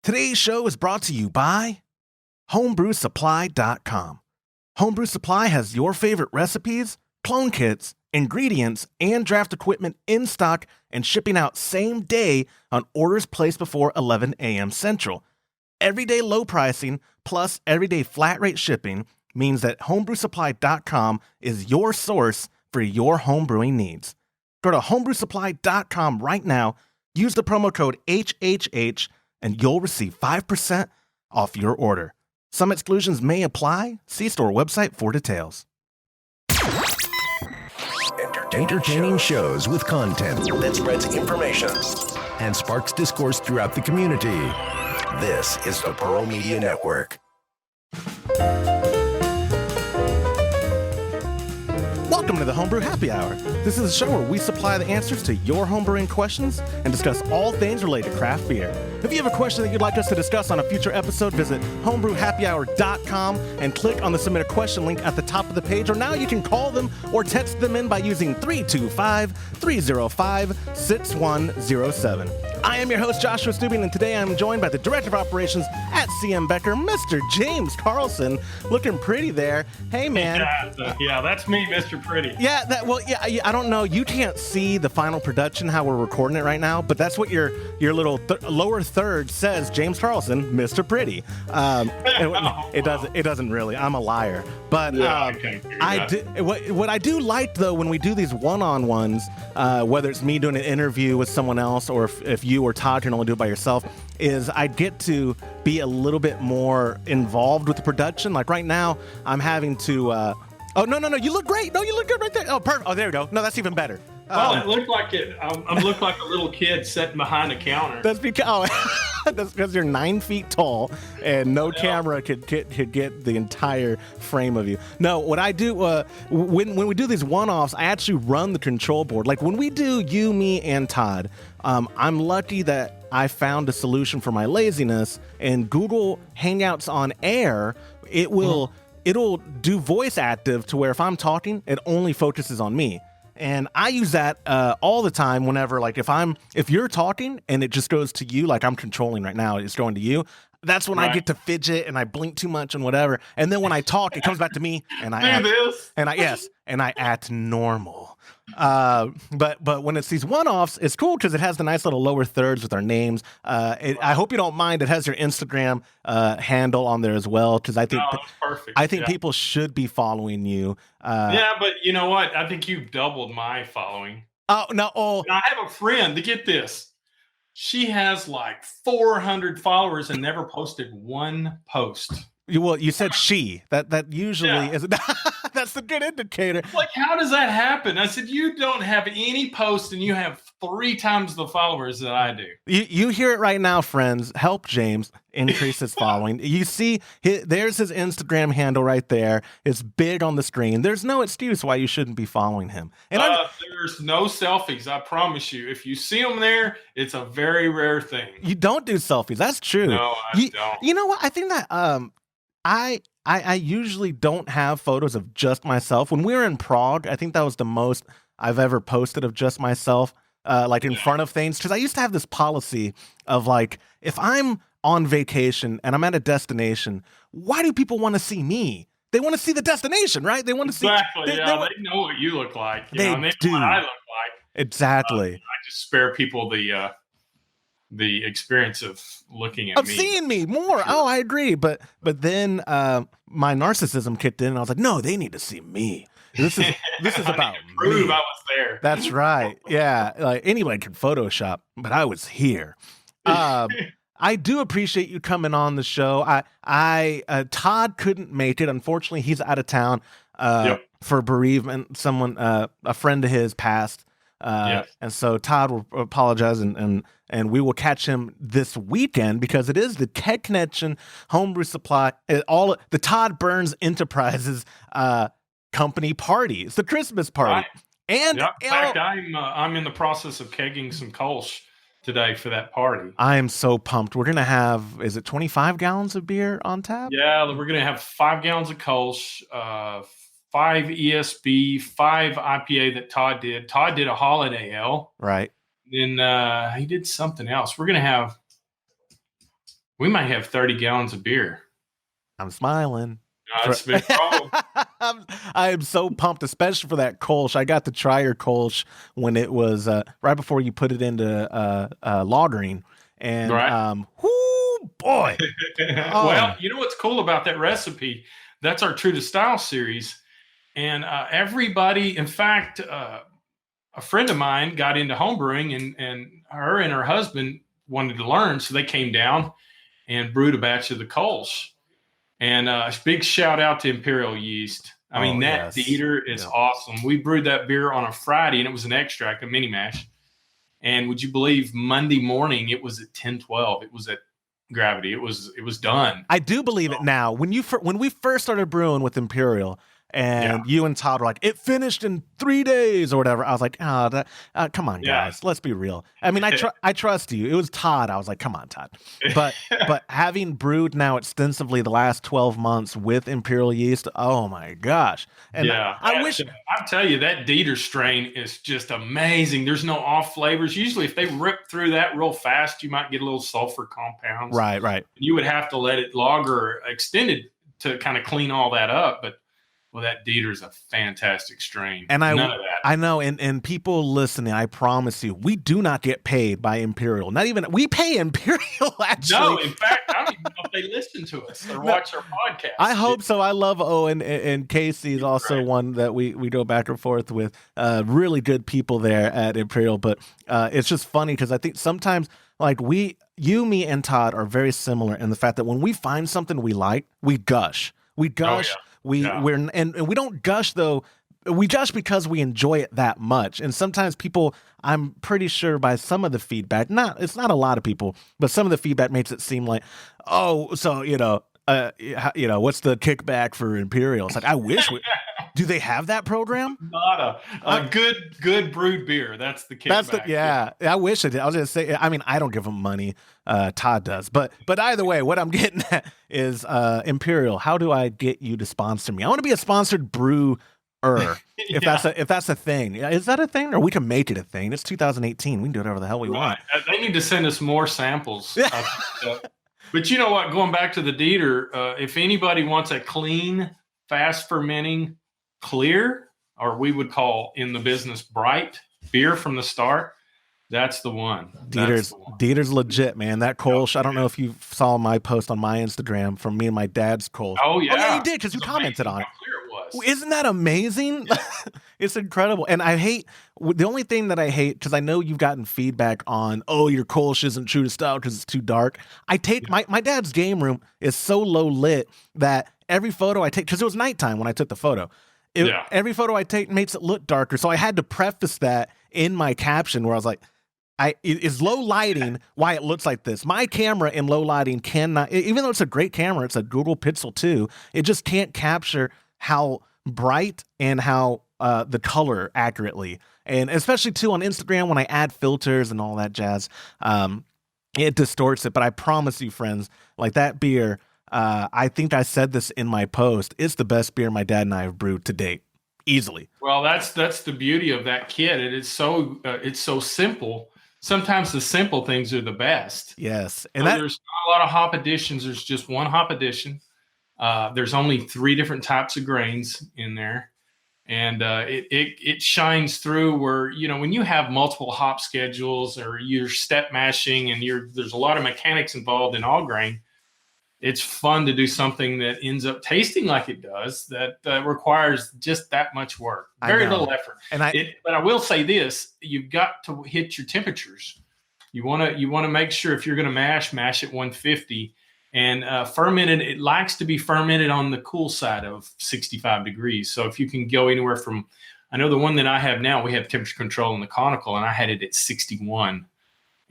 Today's show is brought to you by homebrewsupply.com. Homebrew Supply has your favorite recipes, clone kits, ingredients, and draft equipment in stock and shipping out same day on orders placed before 11 a.m. Central. Everyday low pricing plus everyday flat rate shipping means that homebrewsupply.com is your source for your homebrewing needs. Go to homebrewsupply.com right now, use the promo code HHH, and you'll receive 5% off your order. Some exclusions may apply. See store website for details. Entertaining shows with content that spreads information and sparks discourse throughout the community. This is the Pearl Media Network. Welcome to the Homebrew Happy Hour. This is a show where we supply the answers to your homebrewing questions and discuss all things related to craft beer. If you have a question that you'd like us to discuss on a future episode, visit homebrewhappyhour.com and click on the Submit a Question link at the top of the page, or now you can call them or text them in by using 325-305-6107. I am your host, Joshua Stubing, and today I'm joined by the Director of Operations at CM Becker, Mr. James Carlson. Looking pretty there. Hey, man. Yeah, that's me, Mr. Pretty. Yeah, I don't know. You can't see the final production, how we're recording it right now, but that's what your little lower third says, James Carlson, Mr. Pretty. It doesn't really. I'm a liar. But what I do like, though, when we do these one-on-ones, whether it's me doing an interview with someone else or if you or Todd can only do it by yourself, is I get to be a little bit more involved with the production. Like right now, I'm having to... oh, no, you look great. No, you look good right there. Oh, perfect. Oh, there we go. No, that's even better. It looked like it. I look like a little kid sitting behind a counter. That's because that's because you're 9 feet tall and no camera could get the entire frame of you. No, what I do when we do these one-offs, I actually run the control board. Like when we do you, me, and Todd, I'm lucky that I found a solution for my laziness. And Google Hangouts on Air, it'll do voice active to where if I'm talking, it only focuses on me. And I use that all the time whenever, like, if you're talking and it just goes to you, like I'm controlling right now, it's going to you. That's when I get to fidget and I blink too much and whatever. And then when I talk, it comes back to me and I act normal. But when it's these one-offs, it's cool because it has the nice little lower thirds with our names. I hope you don't mind. It has your Instagram handle on there as well, because I think people should be following you. Yeah, but you know what? I think you've doubled my following. Oh no! Oh, I have a friend. To get this, she has like 400 followers and never posted one post. You said she. That usually is. That's the good indicator. Like, how does that happen? I said, you don't have any posts and you have 3 times the followers that I do. You hear it right now, friends. Help James increase his following. You see, there's his Instagram handle right there. It's big on the screen. There's no excuse why you shouldn't be following him. And there's no selfies. I promise you. If you see them there, it's a very rare thing. You don't do selfies. That's true. No, I don't. You know what? I think that I usually don't have photos of just myself. When we were in Prague, I think that was the most I've ever posted of just myself, like in front of things. Because I used to have this policy of like, if I'm on vacation and I'm at a destination, why do people want to see me? They want to see the destination, right? They want to see. Exactly. They know what you look like. They know do. What I look like. Exactly. I just spare people the experience of looking at me. Of seeing me more. Sure. Oh, I agree. But then my narcissism kicked in and I was like, no, they need to see me. This is about me. Prove I was there. That's right. Yeah. Like anyone can Photoshop, but I was here. I do appreciate you coming on the show. Todd couldn't make it. Unfortunately, he's out of town for bereavement. Someone, a friend of his passed. And so Todd will apologize and we will catch him this weekend because it is the Keg Connection Homebrew Supply, the Todd Burns Enterprises company party. It's the Christmas party. Right. And in fact, I'm in the process of kegging some Kolsch today for that party. I am so pumped. We're gonna have, is it 25 gallons of beer on tap? Yeah, we're gonna have 5 gallons of Kolsch, 5 ESB, 5 IPA that Todd did. Todd did a holiday ale. Right. Then he did something else. We're going to have We might have 30 gallons of beer. I'm smiling. That's a big problem. I am so pumped, especially for that Kolsch. I got to try your Kolsch when it was right before you put it into lagering, and Right. whoo, boy. Well, you know what's cool about that recipe? That's our True to Style series, and everybody, in fact, a friend of mine got into homebrewing, and her and her husband wanted to learn, so they came down and brewed a batch of the Kolsch. And a big shout out to Imperial Yeast. I mean, that Dieter is awesome. We brewed that beer on a Friday, and it was an extract, a mini mash. And would you believe Monday morning it was at 10:12? It was at Gravity. It was done. I do believe it now. When we first started brewing with Imperial, and you and Todd were like, it finished in 3 days or whatever. I was like, come on, guys, let's be real. I mean, I trust you. It was Todd. I was like, come on, Todd. But having brewed now extensively the last 12 months with Imperial yeast, oh my gosh. And I wish. I'll tell you, that Dieter strain is just amazing. There's no off flavors. Usually if they rip through that real fast, you might get a little sulfur compounds. Right. You would have to let it lager extended to kind of clean all that up. But well, that Dieter's a fantastic strain. And none of that. I know, and people listening, I promise you, we do not get paid by Imperial. Not even we pay Imperial. Actually, no. In fact, I don't even know if they listen to us or watch our podcast. I hope so. I love Owen, and Casey is also one that we go back and forth with. Really good people there at Imperial. But it's just funny because I think sometimes like you, me, and Todd are very similar in the fact that when we find something we like, we gush. We gush. We don't gush though. We gush because we enjoy it that much. And sometimes people, I'm pretty sure by some of the feedback, it's not a lot of people, but some of the feedback makes it seem like, oh, so what's the kickback for Imperial? It's like I wish do they have that program? Not a good brewed beer. That's the kickback. I wish I did. I was gonna say. I mean, I don't give them money. Todd does. But either way, what I'm getting at is Imperial. How do I get you to sponsor me? I want to be a sponsored brewer. If that's a thing. Is that a thing? Or we can make it a thing. It's 2018. We can do whatever the hell we want. They need to send us more samples. But you know what? Going back to the Dieter, if anybody wants a clean, fast fermenting, clear, or we would call in the business bright beer from the start, that's the one. Dieter's legit, man. That Kolsch, I don't know if you saw my post on my Instagram from me and my dad's Kolsch. Oh yeah, you did because you commented on it. How clear it was. Isn't that amazing? Yeah. It's incredible. And the only thing that I hate, because I know you've gotten feedback on, your Kolsch isn't true to style because it's too dark. I take my dad's game room is so low lit that every photo I take, because it was nighttime when I took the photo. Every photo I take makes it look darker. So I had to preface that in my caption where I was like, is low lighting why it looks like this. My camera in low lighting cannot, even though it's a great camera, it's a Google Pixel 2, it just can't capture how bright and how the color accurately. And especially too on Instagram when I add filters and all that jazz, it distorts it. But I promise you, friends, like that beer, I think I said this in my post, it's the best beer my dad and I have brewed to date. Easily. Well, that's the beauty of that kit. It is it's so simple. Sometimes the simple things are the best. Yes. And there's not a lot of hop additions. There's just one hop addition. There's only 3 different types of grains in there. And it shines through where, when you have multiple hop schedules or you're step mashing and there's a lot of mechanics involved in all grain, it's fun to do something that ends up tasting like it does that requires just that much work. Very little effort. But I will say this, you've got to hit your temperatures. You want to make sure if you're going to mash at 150 and fermented, it likes to be fermented on the cool side of 65 degrees. So if you can go anywhere from, I know the one that I have now, we have temperature control in the conical and I had it at 61.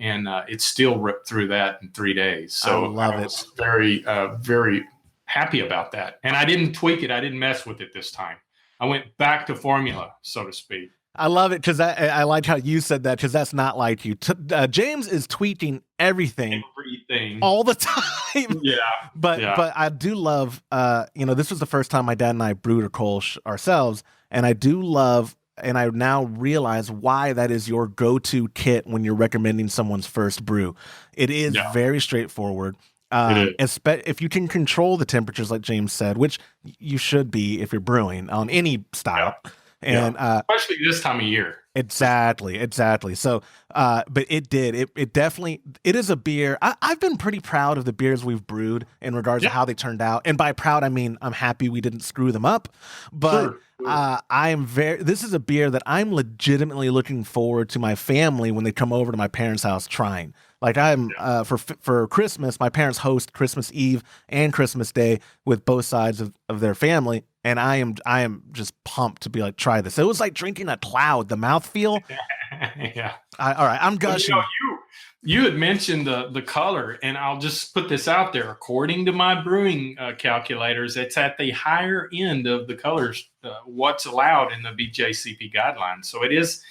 And it still ripped through that in 3 days. So I was very, very happy about that. And I didn't tweak it. I didn't mess with it this time. I went back to formula, so to speak. I love it because I like how you said that because that's not like you. James is tweaking everything all the time. Yeah. But I do love, this was the first time my dad and I brewed a Kolsch ourselves. And I do love, and I now realize why that is your go-to kit when you're recommending someone's first brew. It is very straightforward. It is. If you can control the temperatures, like James said, which you should be if you're brewing on any style, and Especially this time of year. exactly. So, but it definitely, it is a beer. I've been pretty proud of the beers we've brewed in regards to how they turned out. And by proud, I mean, I'm happy we didn't screw them up, but this is a beer that I'm legitimately looking forward to my family when they come over to my parents' house trying. Like for Christmas, my parents host Christmas Eve and Christmas Day with both sides of their family. And I am just pumped to be like, try this. It was like drinking a cloud, the mouthfeel. Yeah. All right, I'm gushing. You had mentioned the color, and I'll just put this out there. According to my brewing calculators, it's at the higher end of the colors, what's allowed in the BJCP guidelines. So it is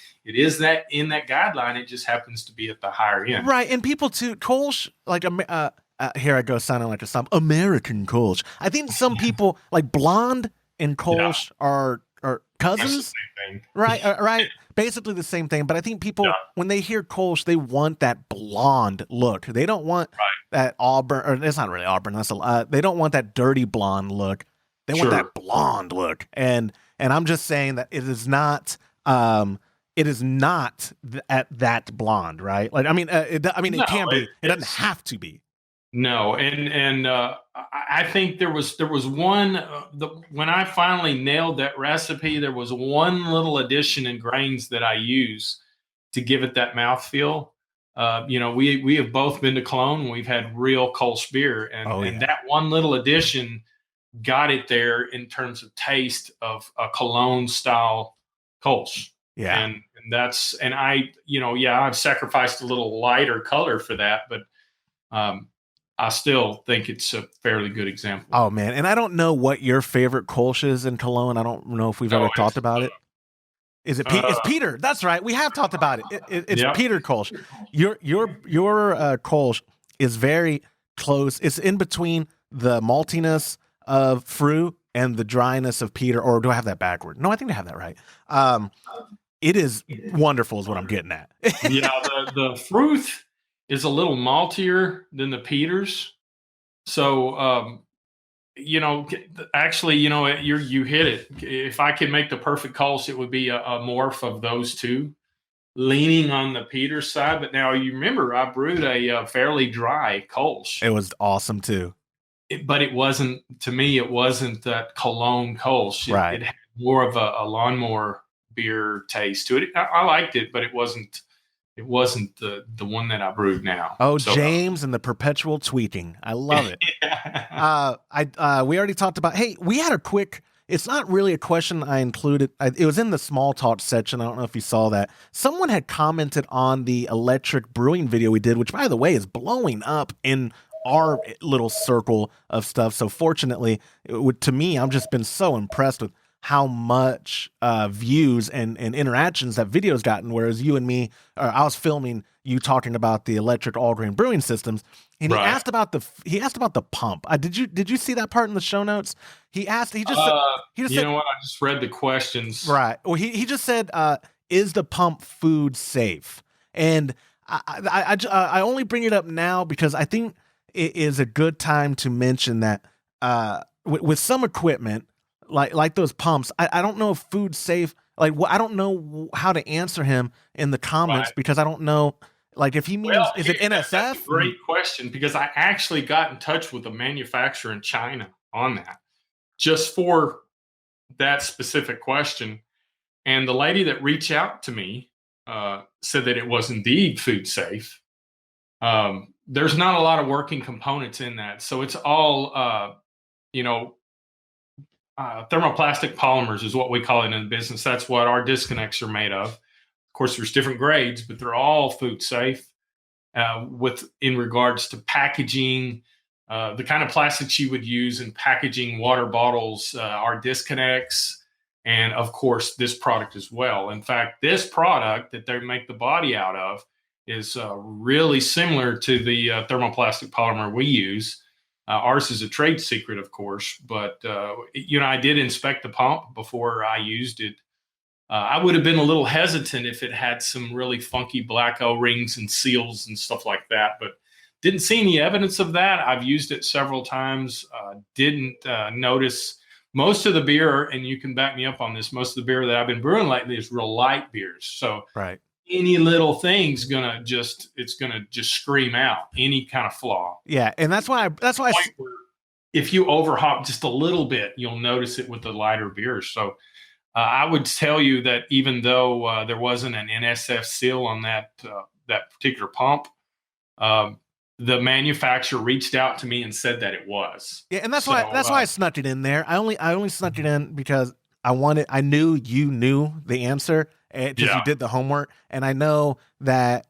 that in that guideline. It just happens to be at the higher end. Right, and people too, Kolsch, like here I go sounding like some American Kolsch. I think some people like blonde and Kolsch are cousins. That's the same thing. Right, right. Basically the same thing, but I think people when they hear Kolsch, they want that blonde look. They don't want that auburn, or it's not really auburn. They don't want that dirty blonde look. They want that blonde look, and I'm just saying that it is not. It is not at that blonde, right? Like, I mean, it can be. It doesn't have to be. No, and I think there was one when I finally nailed that recipe, there was one little addition in grains that I use to give it that mouthfeel. We have both been to Cologne. We've had real Kolsch beer, and that one little addition got it there in terms of taste of a Cologne style Kolsch. Yeah, and I've sacrificed a little lighter color for that, but I still think it's a fairly good example. Oh man, and I don't know what your favorite Kolsch is in Cologne. I don't know if we've ever talked about it. Is it it's Peter? That's right. We have talked about it. It's Peter Kolsch. Your Kolsch is very close. It's in between the maltiness of Fru and the dryness of Peter. Or do I have that backward? No, I think I have that right. It is wonderful, is what I'm getting at. The Fruth is a little maltier than the Peters. So, actually, you hit it. If I could make the perfect Kolsch, it would be a morph of those two, leaning on the Peters side. But now you remember I brewed a fairly dry Kolsch. It was awesome too. But it wasn't, to me, it wasn't that Cologne Kolsch. It had more of a lawnmower beer taste to it. I liked it, but it wasn't the one that I brewed now. Oh, so, James and the perpetual tweaking. I love it. We already talked about, hey, we had a quick, it's not really a question I included. It was in the small talk section. I don't know if you saw that. Someone had commented on the electric brewing video we did, which by the way is blowing up in our little circle of stuff. So fortunately, to me, I've just been so impressed with how much views and interactions that video's gotten, whereas you and me, I was filming you talking about the electric all-grain brewing systems, and he asked about the pump. Did you see that part in the show notes? He just said, know what? I just read the questions. Right. Well, he just said, is the pump food safe? And I only bring it up now because I think it is a good time to mention that with some equipment, like those pumps, I don't know if food's safe. Like, I don't know how to answer him in the comments because I don't know, like, if he means, is it NSF? That's a great question, because I actually got in touch with a manufacturer in China on that, just for that specific question. And the lady that reached out to me said that it was indeed food safe. There's not a lot of working components in that. So it's all, thermoplastic polymers is what we call it in the business. That's what our disconnects are made of. Of course, there's different grades, but they're all food safe in regards to packaging, the kind of plastics you would use in packaging water bottles, our disconnects, and of course, this product as well. In fact, this product that they make the body out of is really similar to the thermoplastic polymer we use. Ours is a trade secret, of course, but I did inspect the pump before I used it. I would have been a little hesitant if it had some really funky black O-rings and seals and stuff like that, but Didn't see any evidence of that. I've used it several times. Didn't notice most of the beer, and you can back me up on this, most of the beer that I've been brewing lately is real light beers. So right. any little thing's gonna just scream out any kind of flaw. Yeah, and that's why if you overhop just a little bit, you'll notice it with the lighter beers. So I would tell you that even though there wasn't an NSF seal on that particular pump, the manufacturer reached out to me and said that it was. Yeah, and that's why I snuck it in there. I only snuck it in because I knew you knew the answer because you did the homework, and I know that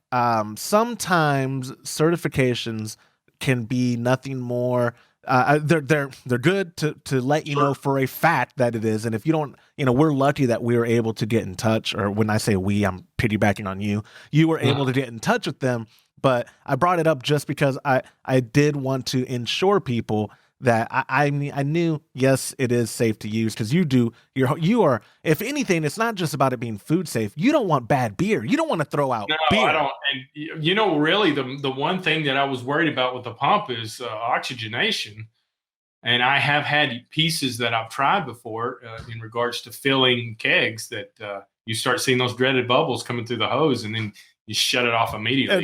sometimes certifications can be nothing more. They're good to let you know for a fact that it is, and if you don't, we're lucky that we were able to get in touch. Or when I say we, I'm piggybacking on you. You were able to get in touch with them. But I brought it up just because I did want to ensure people that I knew, yes, it is safe to use, because you are, if anything, it's not just about it being food safe. You don't want bad beer. You don't want to throw out beer. I don't. And really the one thing that I was worried about with the pump is oxygenation. And I have had pieces that I've tried before in regards to filling kegs that you start seeing those dreaded bubbles coming through the hose, and then you shut it off immediately.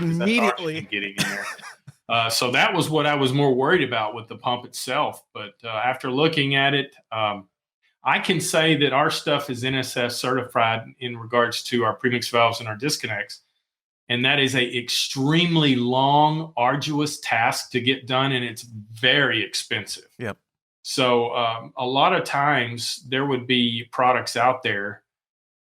Getting in there. So that was what I was more worried about with the pump itself. But after looking at it, I can say that our stuff is NSF certified in regards to our premix valves and our disconnects. And that is a extremely long, arduous task to get done, and it's very expensive. Yep. So a lot of times there would be products out there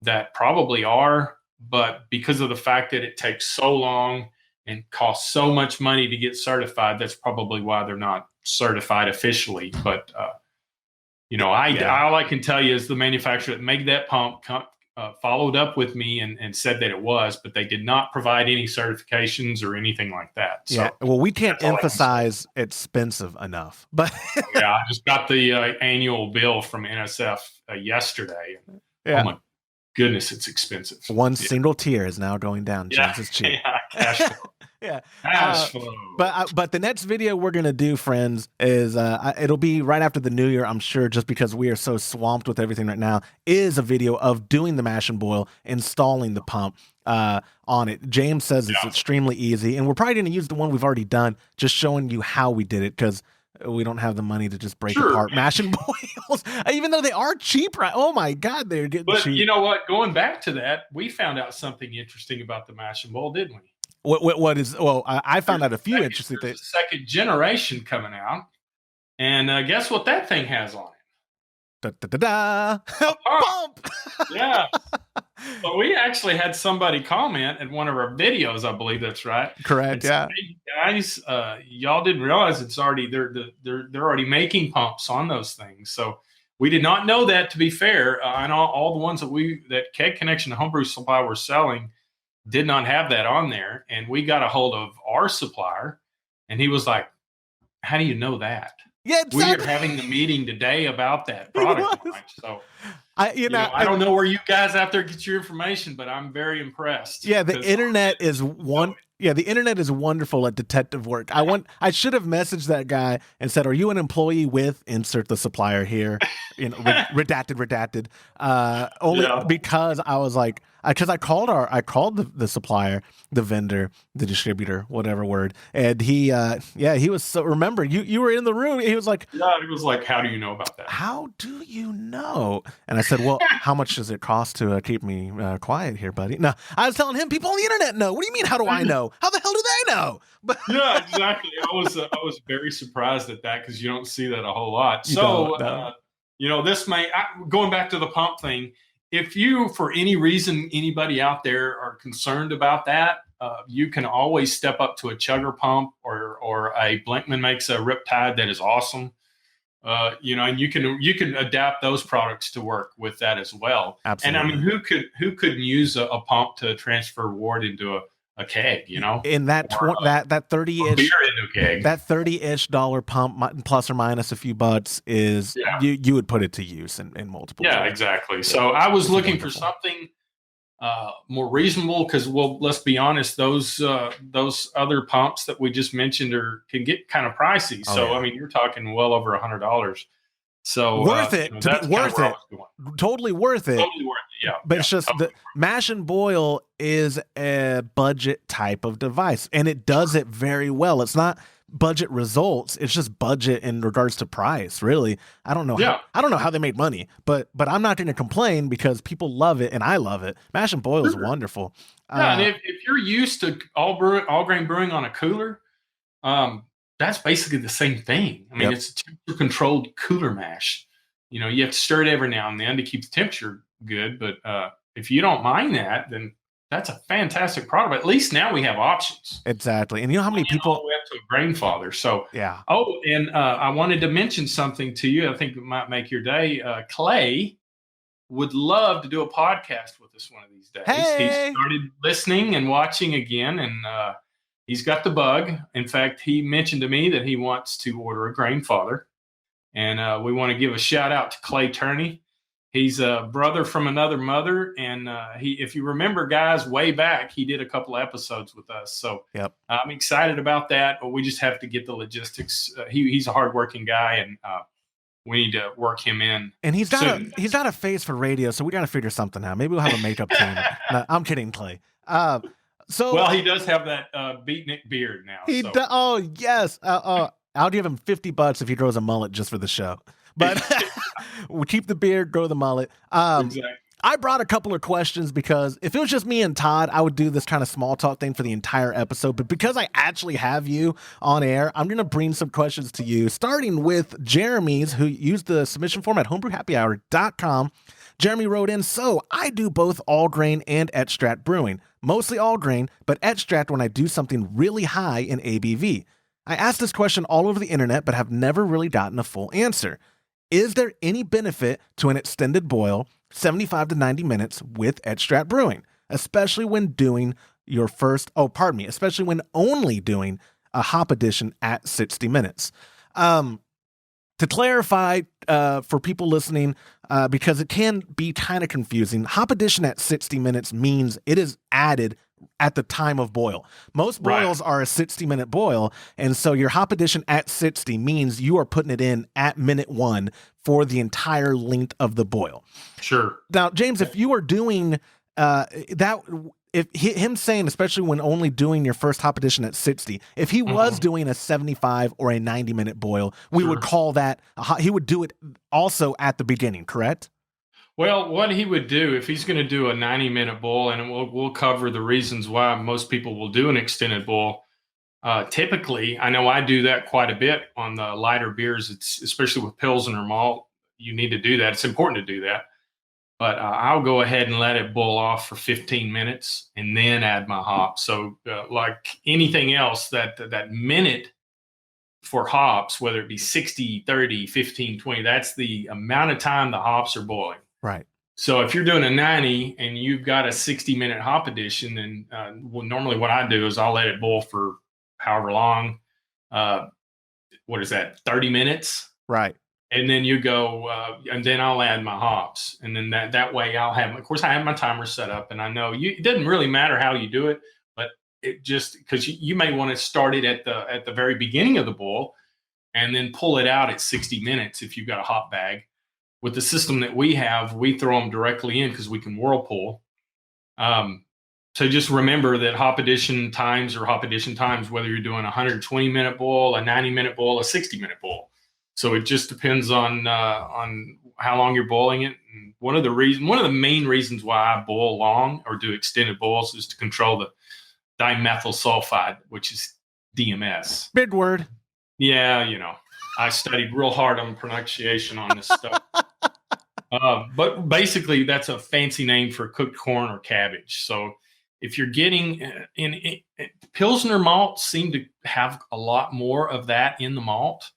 that probably are, but because of the fact that it takes so long and costs so much money to get certified, that's probably why they're not certified officially. But all I can tell you is the manufacturer that made that pump followed up with me and said that it was, but they did not provide any certifications or anything like that. So, yeah, well, we can't emphasize expensive enough. But yeah, I just got the annual bill from NSF yesterday. Yeah. Oh my goodness, it's expensive. One single tear is now going down James's cheek. Yeah, cash flow. Yeah. Cash flow. But the next video we're going to do, friends, is it'll be right after the new year, I'm sure, just because we are so swamped with everything right now, is a video of doing the mash and boil, installing the pump on it. James says it's extremely easy, and we're probably going to use the one we've already done, just showing you how we did it, because we don't have the money to just break apart mash and boils, even though they are cheap, right? Oh my God, they're getting cheap. But you know what? Going back to that, we found out something interesting about the mash and boil, didn't we? What is? Well, I found out a few interesting things. Second generation coming out, and guess what that thing has on it? Pump. Yeah. But we actually had somebody comment in one of our videos. I believe that's right. Correct. Yeah. Hey, guys, y'all didn't realize it's already they're already making pumps on those things. So we did not know that. To be fair, and all the ones that Keg Connection Homebrew Supply were selling did not have that on there. And we got a hold of our supplier, and he was like, "How do you know that?" Yeah, exactly. We are having the meeting today about that product line. So I don't know where you guys out there get your information, but I'm very impressed. Yeah, the internet is the internet is wonderful at detective work. I should have messaged that guy and said, "Are you an employee with insert the supplier here?" Redacted. Because I was like, because I called the supplier, the vendor, the distributor, whatever word, and he was so. Remember, you were in the room. He was like, "How do you know about that? How do you know?" And I said, "Well, how much does it cost to keep me quiet here, buddy?" No, I was telling him, people on the internet know. What do you mean? How do I know? How the hell do they know? But yeah, exactly. I was very surprised at that, because you don't see that a whole lot. This may going back to the pump thing. If you, for any reason, anybody out there are concerned about that, you can always step up to a chugger pump, or a Blinkman makes a Riptide that is awesome. And you can adapt those products to work with that as well. Absolutely. And I mean, who could use a pump to transfer wort into a keg? In that that 30-ish beer into a keg. That $30-ish pump, plus or minus a few bucks, is you would put it to use in multiple. Yeah, exactly. So I was looking for something more reasonable because, well, let's be honest, those other pumps that we just mentioned can get kind of pricey. Oh, So yeah. I mean, you're talking well over $100. So Worth it to that's be worth where I it. was going. Totally worth it. Totally worth it. Yeah, But yeah, it's just totally. the mash and boil is a budget type of device, and it does it very well. It's not budget results; it's just budget in regards to price. Really, I don't know. Yeah. I don't know how they make money, but I'm not going to complain because people love it and I love it. Mash and boil is Sure. wonderful. Yeah, and if you're used to all grain brewing on a cooler, that's basically the same thing. I mean, Yep. it's a temperature controlled cooler mash. You know, you have to stir it every now and then to keep the temperature good. But if you don't mind that, then that's a fantastic product. At least now we have options. Exactly, and you know how many All people? the way up to a grandfather. So Yeah. oh, and I wanted to mention something to you. I think it might make your day. Clay would love to do a podcast with us one of these days. Hey! He started listening and watching again, and he's got the bug. In fact, he mentioned to me that he wants to order a grandfather, and we want to give a shout out to Clay Turney. He's a brother from another mother, and if you remember, guys, way back, he did a couple of episodes with us. So Yep. I'm excited about that, but we just have to get the logistics. He's a hardworking guy, and we need to work him in. And he's soon. not a face for radio, so we got to figure something out. Maybe we'll have a makeup team. No, I'm kidding, Clay. So Well, he does have that beatnik beard now. he so. oh yes. I'll give him $50 if he grows a mullet just for the show. But we'll keep the beard, grow the mullet. Exactly. I brought a couple of questions because if it was just me and Todd, I would do this kind of small talk thing for the entire episode. But because I actually have you on air, I'm going to bring some questions to you, starting with Jeremy's, who used the submission form at homebrewhappyhour.com. Jeremy wrote in, so I do both all grain and extract brewing, mostly all grain, but extract when I do something really high in ABV. I asked this question all over the internet, but have never really gotten a full answer. Is there any benefit to an extended boil, 75 to 90 minutes with extract brewing, especially when doing especially when only doing a hop addition at 60 minutes? To clarify for people listening, because it can be kind of confusing, hop addition at 60 minutes means it is added at the time of boil. Most boils are a 60-minute boil, and so your hop addition at 60 means you are putting it in at minute 1 for the entire length of the boil. Sure. Now, James, if you are doing him saying, especially when only doing your first hop addition at 60, if he was doing a 75 or a 90-minute boil, we would call that he would do it also at the beginning, correct? Well, what he would do if he's going to do a 90-minute boil, and we'll cover the reasons why most people will do an extended boil. Typically, I know I do that quite a bit on the lighter beers. It's especially with Pilsner malt. You need to do that. It's important to do that. But I'll go ahead and let it boil off for 15 minutes and then add my hops. So like anything else, that minute for hops, whether it be 60, 30, 15, 20, that's the amount of time the hops are boiling. Right. So if you're doing a 90 and you've got a 60-minute hop addition, then normally what I do is I'll let it boil for however long. What is that, 30 minutes? Right. And then you go, and then I'll add my hops. And then that way I'll have, of course, I have my timer set up, and I know it doesn't really matter how you do it, but it just, because you may want to start it at the very beginning of the boil and then pull it out at 60 minutes if you've got a hop bag. With the system that we have, we throw them directly in because we can whirlpool. So just remember that hop addition times, whether you're doing a 120-minute boil, a 90-minute boil, a 60-minute boil. So it just depends on how long you're boiling it. And one of the main reasons why I boil long or do extended boils is to control the dimethyl sulfide, which is DMS. Big word. Yeah, I studied real hard on pronunciation on this stuff. But basically, that's a fancy name for cooked corn or cabbage. So if you're getting Pilsner malts seem to have a lot more of that in the malt.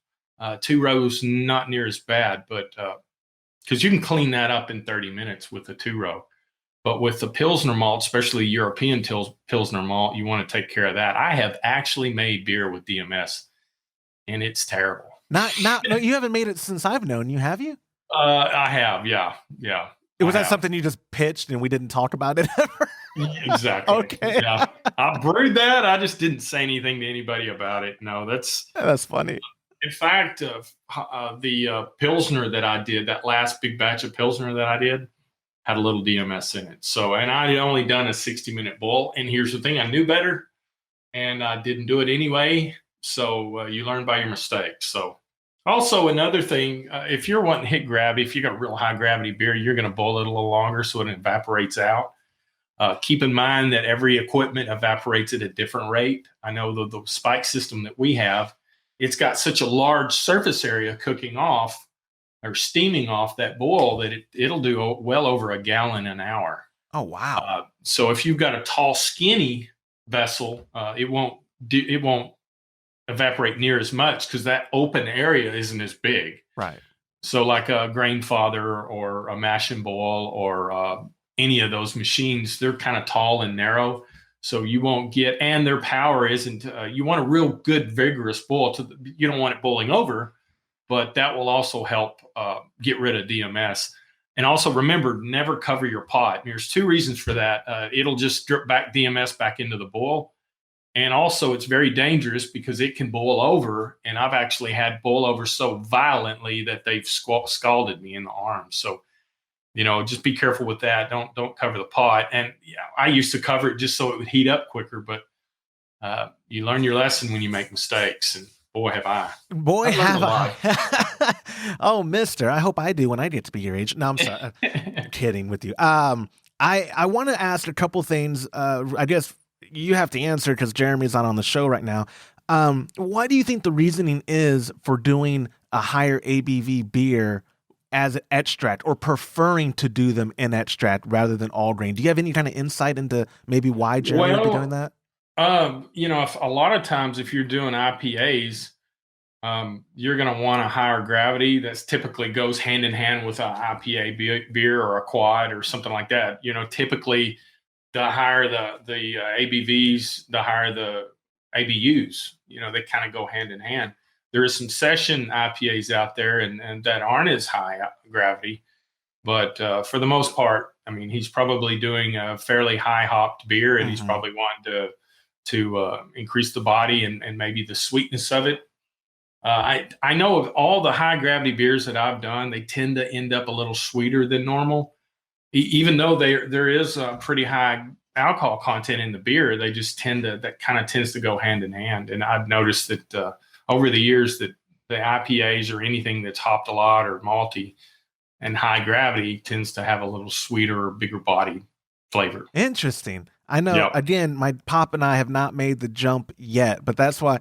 Two rows, not near as bad, but because you can clean that up in 30 minutes with a 2-row. But with the Pilsner malt, especially European Pilsner malt, you want to take care of that. I have actually made beer with DMS, and it's terrible. No, you haven't made it since I've known you, have you? I have, yeah. Was that something you just pitched and we didn't talk about it ever? Exactly. Okay. Yeah. I brewed that. I just didn't say anything to anybody about it. No, that's funny. in fact, the Pilsner that I did, that last big batch of Pilsner that I did, had a little DMS in it. So, and I had only done a 60-minute boil. And here's the thing, I knew better and I didn't do it anyway. So you learn by your mistakes. So also another thing, if you're wanting to hit gravity, if you got a real high gravity beer, you're going to boil it a little longer so it evaporates out. Keep in mind that every equipment evaporates at a different rate. I know the spike system that we have, it's got such a large surface area cooking off or steaming off that boil that it'll do well over a gallon an hour. Oh, wow. So if you've got a tall, skinny vessel, it won't evaporate near as much because that open area isn't as big. Right. So like a Grain Father or a Mash and Boil or any of those machines, they're kind of tall and narrow. So you won't get, and their power isn't, you want a real good, vigorous boil. You don't want it boiling over, but that will also help get rid of DMS. And also remember, never cover your pot. And there's two reasons for that. It'll just strip back DMS back into the boil. And also it's very dangerous because it can boil over. And I've actually had boil over so violently that they've scalded me in the arm. So, just be careful with that. Don't cover the pot. And I used to cover it just so it would heat up quicker, but you learn your lesson when you make mistakes. And boy, have I. Boy, have I. Oh, mister, I hope I do when I get to be your age. No, I'm sorry. I'm kidding with you. I want to ask a couple things. I guess you have to answer because Jeremy's not on the show right now. What do you think the reasoning is for doing a higher ABV beer as an extract, or preferring to do them in extract rather than all grain? Do you have any kind of insight into maybe why Jeremy would be doing that? If a lot of times if you're doing IPAs, you're going to want a higher gravity. That's typically goes hand in hand with an IPA beer or a quad or something like that. Typically the higher the ABVs, the higher the ABUs. They kind of go hand in hand. There is some session IPAs out there and that aren't as high gravity, but for the most part, I mean, he's probably doing a fairly high hopped beer, and he's probably wanting to increase the body and maybe the sweetness of it. I know of all the high gravity beers that I've done, they tend to end up a little sweeter than normal, even though there is a pretty high alcohol content in the beer. They just that kind of tends to go hand in hand. And I've noticed that over the years that the IPAs or anything that's hopped a lot or malty and high gravity tends to have a little sweeter or bigger body flavor. Interesting. I know, Again, my pop and I have not made the jump yet, but that's why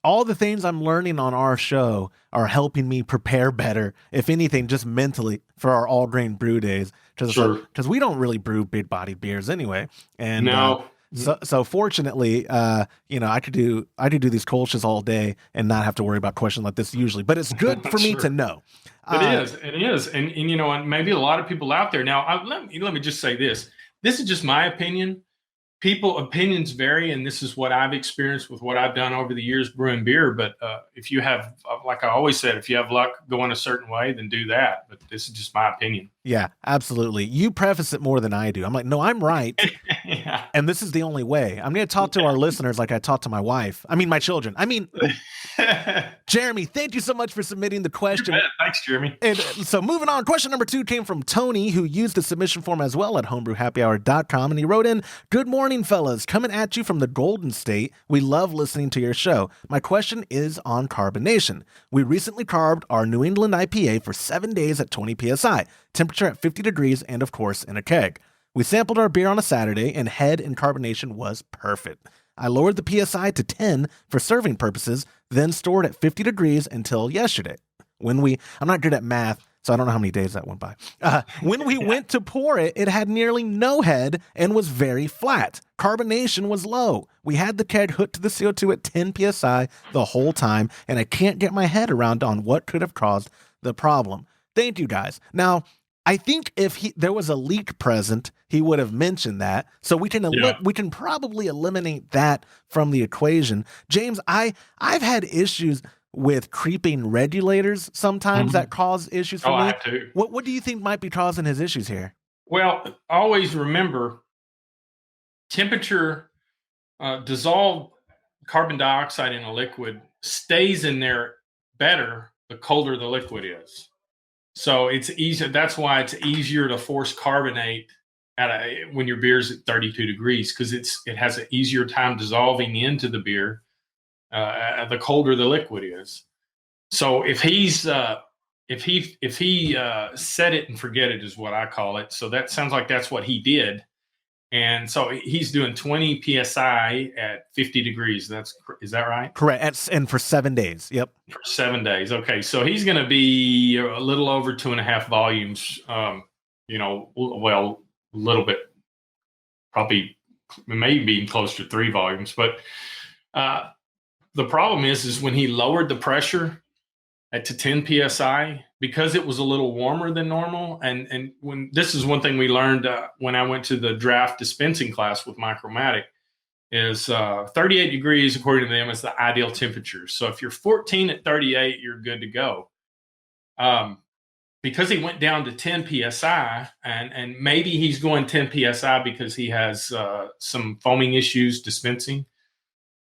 all the things I'm learning on our show are helping me prepare better, if anything, just mentally for our all grain brew days. Because we don't really brew big body beers anyway. And no. So fortunately, I could do these Kolsch's all day and not have to worry about questions like this usually, but it's good for me to know. It is. And and maybe a lot of people out there now, let me just say this. This is just my opinion. Opinions vary, and this is what I've experienced with what I've done over the years brewing beer. But if you have, like I always said, if you have luck going a certain way, then do that. But this is just my opinion. Yeah, absolutely. You preface it more than I do. I'm like, no, I'm right. Yeah. And this is the only way. I'm going to talk to our listeners like I talk to my wife. My children. Jeremy, thank you so much for submitting the question. Thanks, Jeremy. And so moving on, question number 2 came from Tony, who used the submission form as well at homebrewhappyhour.com. And he wrote in, "Good morning, fellas. Coming at you from the Golden State. We love listening to your show. My question is on carbonation. We recently carbed our New England IPA for 7 days at 20 PSI, temperature at 50 degrees, and of course in a keg. We sampled our beer on a Saturday, and head and carbonation was perfect. I lowered the PSI to 10 for serving purposes, then stored at 50 degrees until yesterday. I'm not good at math, so I don't know how many days that went by. When we went to pour it, it had nearly no head and was very flat. Carbonation was low. We had the keg hooked to the CO2 at 10 PSI the whole time, and I can't get my head around on what could have caused the problem. Thank you, guys." Now, I think if there was a leak present, he would have mentioned that. So we can probably eliminate that from the equation. James, I've had issues with creeping regulators sometimes that cause issues for Oh, me. I have to. What do you think might be causing his issues here? Well, always remember temperature, dissolved carbon dioxide in a liquid stays in there better the colder the liquid is. So it's easier. That's why it's easier to force carbonate when your beer's at 32 degrees, because it has an easier time dissolving into the beer the colder the liquid is. So if he set it and forget it is what I call it. So that sounds like that's what he did. And so he's doing 20 psi at 50 degrees. Is that right? Correct. And for 7 days. Yep. For 7 days. Okay. So he's going to be a little over 2.5 volumes. Well, a little bit, probably maybe closer to 3 volumes. But the problem is when he lowered the pressure to 10 psi, because it was a little warmer than normal. And when this is one thing we learned when I went to the draft dispensing class with Micromatic, is 38 degrees, according to them, is the ideal temperature. So if you're 14 at 38, you're good to go. Because he went down to 10 psi, and maybe he's going 10 psi because he has some foaming issues dispensing.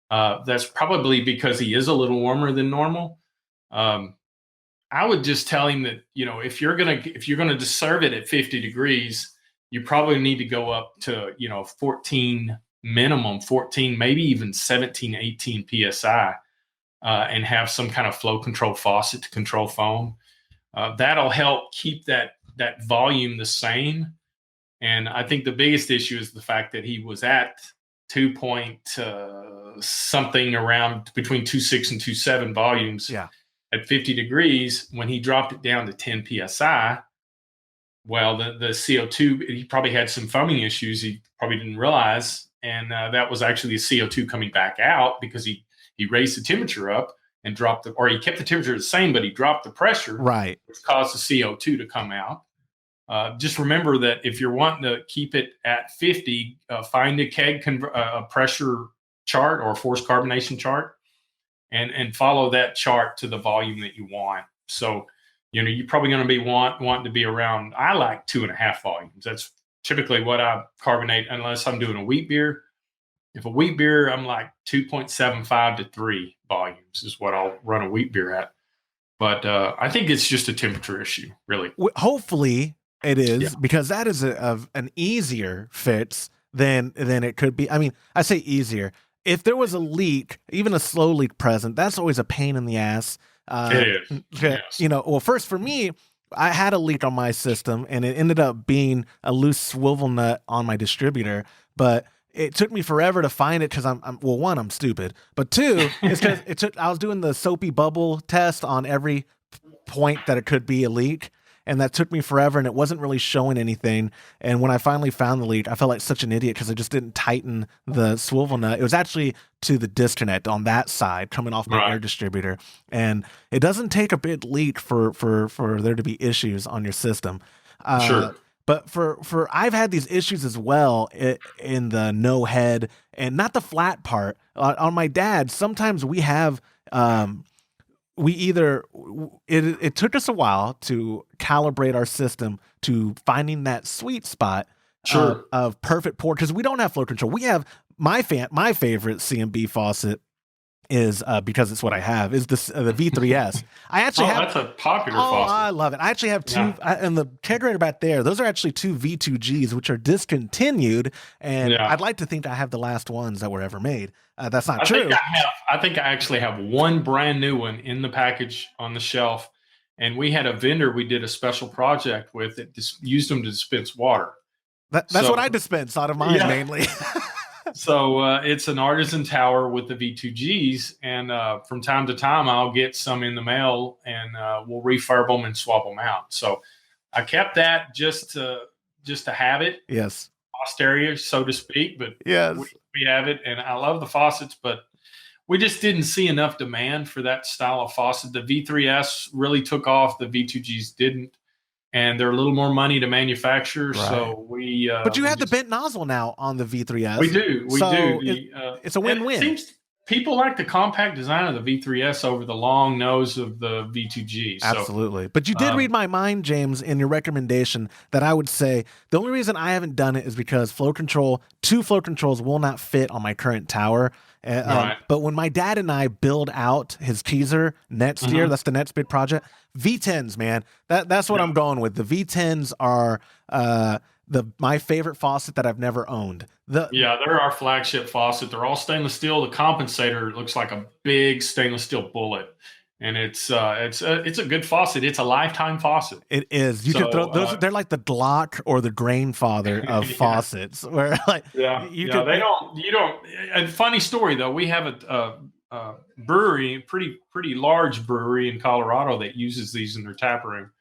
That's probably because he is a little warmer than normal. I would just tell him that, if you're gonna just serve it at 50 degrees, you probably need to go up to 14 minimum, 14, maybe even 17, 18 psi, and have some kind of flow control faucet to control foam. That'll help keep that volume the same. And I think the biggest issue is the fact that he was at 2 point something around between 2.6 and 2.7 volumes. Yeah. At 50 degrees. When he dropped it down to 10 psi, well, the CO2, he probably had some foaming issues he probably didn't realize. And that was actually the CO2 coming back out because he raised the temperature up and or he kept the temperature the same, but he dropped the pressure, right, which caused the CO2 to come out. Just remember that if you're wanting to keep it at 50, find a keg pressure chart or forced carbonation chart, and follow that chart to the volume that you want. So, you're probably going to be wanting to be around, I like 2.5 volumes. That's typically what I carbonate, unless I'm doing a wheat beer. If a wheat beer, I'm like 2.75 to 3 volumes is what I'll run a wheat beer at. But I think it's just a temperature issue, really. Hopefully it is, because that is an easier fix than it could be. I mean, I say easier. If there was a leak, even a slow leak present, that's always a pain in the ass. It is. Yes. Well, first for me, I had a leak on my system, and it ended up being a loose swivel nut on my distributor. But it took me forever to find it because one, I'm stupid, but two, it's because I was doing the soapy bubble test on every point that it could be a leak. And that took me forever, and it wasn't really showing anything. And when I finally found the leak, I felt like such an idiot because I just didn't tighten the swivel nut. It was actually to the disconnect on that side coming off my air distributor. And it doesn't take a big leak for there to be issues on your system. Sure. But for I've had these issues as well in the no head and not the flat part. On my dad, sometimes we have it took us a while to calibrate our system to finding that sweet spot of perfect pour, because we don't have flow control. We have my favorite CMB faucet is because it's what I have is the V3S. I actually have. That's a popular faucet. I love it. I actually have two, and the kegerator back there. Those are actually two V2Gs, which are discontinued, and I'd like to think I have the last ones that were ever made. That's not true. I think I actually have one brand new one in the package on the shelf, and we had a vendor we did a special project with that used them to dispense water. That's what I dispense out of mine mainly. So it's an artisan tower with the V2Gs, and from time to time I'll get some in the mail, and we'll refurb them and swap them out. So I kept that just to have it. Yes. Posterity, so to speak, but yes, we have it, and I love the faucets, but we just didn't see enough demand for that style of faucet. The V3S really took off, the V2Gs didn't, and they're a little more money to manufacture. Right. So but you have the bent nozzle now on the V3S. We do. It's a win-win. It people like the compact design of the V3S over the long nose of the V2G. So, absolutely. But you did read my mind, James, in your recommendation that I would say the only reason I haven't done it is because two flow controls will not fit on my current tower. Right. But when my dad and I build out his teaser next year, that's the next big project, V10s, man, that's what I'm going with. The V10s are my favorite faucet that I've never owned. They're our flagship faucet. They're all stainless steel. The compensator looks like a big stainless steel bullet, and it's a good faucet. It's a lifetime faucet. It is. You can throw those. They're like the Glock or the Grainfather of faucets. Where like you don't. A funny story though. We have a brewery, pretty large brewery in Colorado that uses these in their tap room.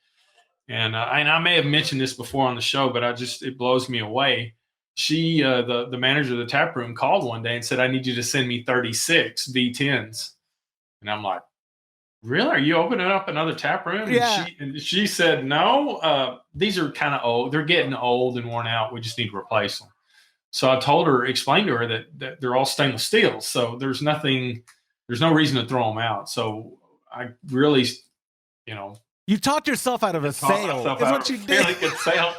And I may have mentioned this before on the show, but it blows me away. She, the manager of the tap room, called one day and said, "I need you to send me 36 V10s." And I'm like, "Really? Are you opening up another tap room?" Yeah. And she said, "No, these are kind of old. They're getting old and worn out. We just need to replace them." So I explained to her that they're all stainless steel. So there's no reason to throw them out. So I really, you talked yourself out of a sale. Is what you did. Really good sale.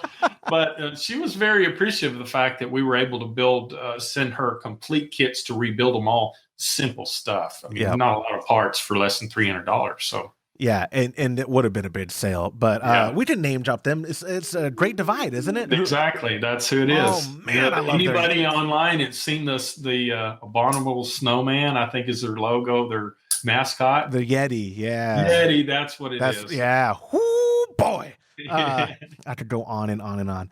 But she was very appreciative of the fact that we were able to send her complete kits to rebuild them all. Simple stuff. I mean, not a lot of parts for less than $300. So yeah, and it would have been a big sale. But we can name drop them. It's a Great Divide, isn't it? Exactly. That's who it is. Oh man, I love anybody online that's seen the Abominable Snowman, I think is their logo, their mascot. The Yeti, yeah. Yeti, that's what it is. Yeah. Whoo, boy. I could go on and on and on.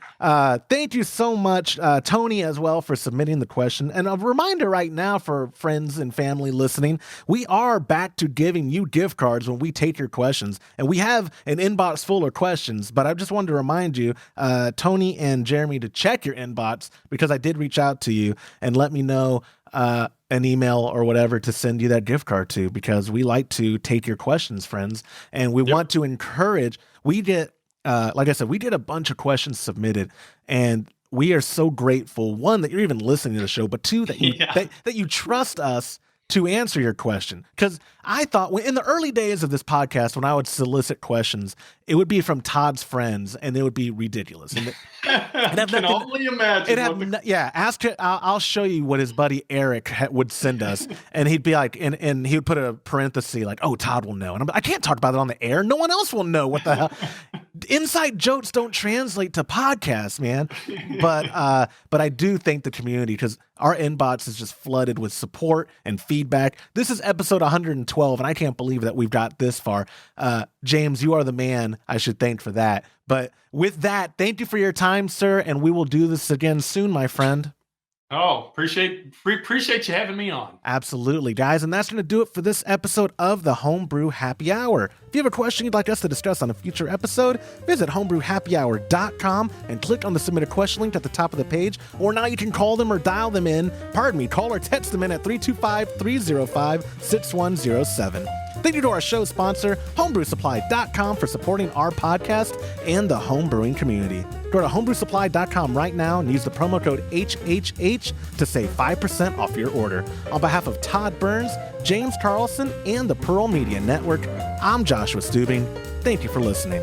Thank you so much, Tony, as well, for submitting the question. And a reminder right now for friends and family listening, we are back to giving you gift cards when we take your questions. And we have an inbox full of questions, but I just wanted to remind you, Tony and Jeremy, to check your inbox because I did reach out to you and let me know an email or whatever to send you that gift card to, because we like to take your questions, friends. And we want to encourage, like I said, we get a bunch of questions submitted, and we are so grateful, one, that you're even listening to the show, but two, that you that you trust us to answer your question. Because I thought in the early days of this podcast, when I would solicit questions, it would be from Todd's friends, and it would be ridiculous. And I can only imagine. Ask it. I'll show you what his buddy Eric would send us, and he'd be like, and he would put a parenthesis like, "Oh, Todd will know," and I can't talk about it on the air. No one else will know what the hell. Inside jokes don't translate to podcasts, man. But I do thank the community, because our inbox is just flooded with support and feedback. This is episode 112, and I can't believe that we've got this far. James, you are the man I should thank for that. But with that, thank you for your time, sir, and we will do this again soon, my friend. Oh, appreciate you having me on. Absolutely, guys. And that's going to do it for this episode of the Homebrew Happy Hour. If you have a question you'd like us to discuss on a future episode, visit homebrewhappyhour.com and click on the submit a question link at the top of the page. Or now you can call them or dial them in. Call or text them in at 325-305-6107. Thank you to our show sponsor, homebrewsupply.com, for supporting our podcast and the homebrewing community. Go to homebrewsupply.com right now and use the promo code HHH to save 5% off your order. On behalf of Todd Burns, James Carlson, and the Pearl Media Network, I'm Joshua Stubing. Thank you for listening.